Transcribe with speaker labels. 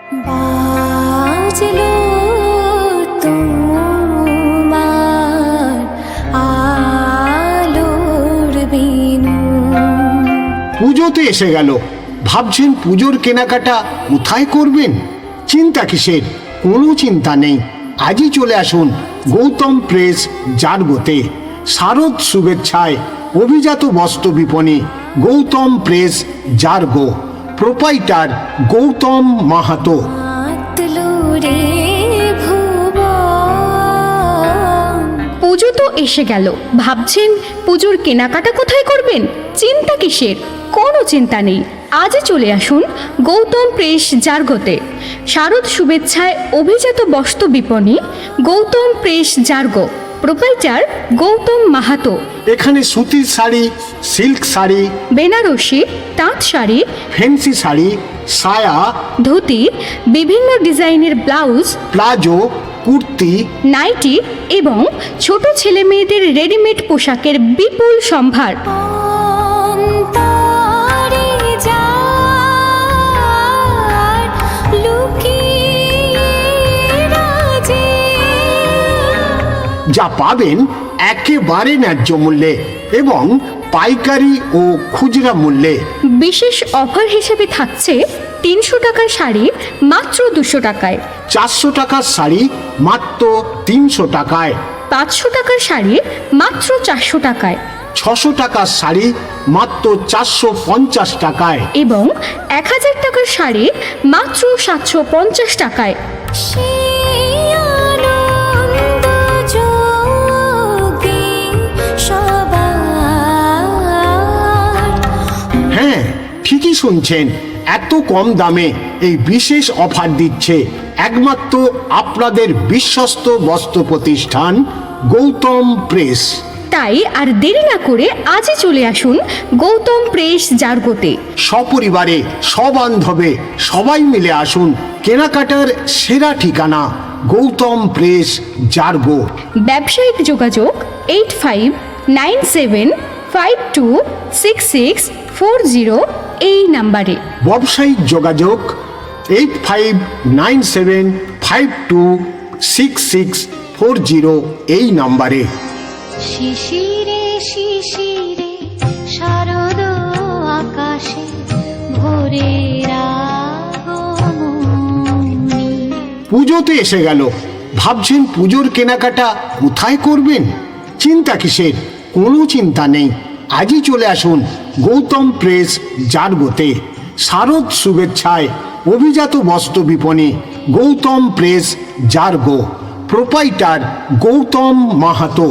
Speaker 1: বাজলো তোমার আলোর বিনু।
Speaker 2: পুজোতে এসে গেল, ভাবছেন পুজোর কেনাকাটা কোথায় করবেন? চিন্তা কিসের? কোনো চিন্তা নেই, আজই চলে আসুন গৌতম প্রেস জারগোতে। শারদ শুভেচ্ছায় অভিজাত বস্ত্র বিপণী গৌতম প্রেস জারগো, প্রোপাইটার গৌতম মাহাতো।
Speaker 1: মাতলো রে ভুবন।
Speaker 3: পুজো তো এসে গেল, ভাবছেন পুজোর কেনাকাটা কোথায় করবেন? চিন্তা কিসের? কোনো চিন্তা নেই, আজই চলে আসুন গৌতম প্রেস জারগোতে। শারদ শুভেচ্ছায় অভিজাত বস্ত্র বিপণী গৌতম প্রেস জারগো, প্রোপাইটার গৌতম মাহাতো।
Speaker 2: এখানে সুতির শাড়ি, সিল্ক শাড়ি,
Speaker 3: বেনারসি, তাঁত শাড়ি,
Speaker 2: ফ্যান্সি শাড়ি, সায়া,
Speaker 3: ধুতি, বিভিন্ন ডিজাইনের ব্লাউজ,
Speaker 2: প্লাজো, কুর্তি,
Speaker 3: নাইটি এবং ছোট ছেলে মেয়েদের রেডিমেড পোশাকের বিপুল সম্ভার।
Speaker 1: অন্তরে যার লুকিয়ে রাজে।
Speaker 2: যা পাবেন একেবারে ন্যায্য মূল্যে এবং পাইকারি ও খুচরা মূল্যে।
Speaker 3: বিশেষ অফার হিসেবে থাকছে 300 টাকার শাড়ি মাত্র 200 টাকায়,
Speaker 2: 400 টাকার শাড়ি মাত্র 300 টাকায়,
Speaker 3: 500 টাকার শাড়ি মাত্র 400 টাকায়
Speaker 2: 600 টাকার শাড়ি মাত্র 450 টাকায়,
Speaker 3: এবং 1000 টাকার শাড়ি মাত্র 750 টাকায়।
Speaker 1: সেই আনন্দ যোগে সবার।
Speaker 2: হ্যাঁ, ঠিকই শুনছেন, এত কম দামে এই বিশেষ অফার দিচ্ছে একমাত্র আপনাদের বিশ্বস্ত বস্ত্র প্রতিষ্ঠান গৌতম প্রেস।
Speaker 3: তাই আর দেরি না করে আজই চলে আসুন গৌতম প্রেস জারগোতে।
Speaker 2: সপরিবারে সবান্ধবে সবাই মিলে আসুন, কেনাকাটার সেরা ঠিকানা গৌতম প্রেস জারগো।
Speaker 3: ব্যবসায়িক যোগাযোগ 8597526640 এই নাম্বারে।
Speaker 2: ব্যবসায়িক যোগাযোগ 8597526640 এই নাম্বারে।
Speaker 1: শিশিরে শিশিরে শারদ আকাশে ভোরের আগমনী।
Speaker 2: পুজোতে এসে গেল, ভাবছেন পুজোর কেনাকাটা কোথায় করবেন? চিন্তা কিসের? কোনো চিন্তা নেই, আজই চলে আসুন গৌতম প্রেস জারগোতে। শারদ শুভেচ্ছায় অভিজাত বস্ত্র বিপণী গৌতম প্রেস জারগো, প্রোপাইটার গৌতম মাহাতো।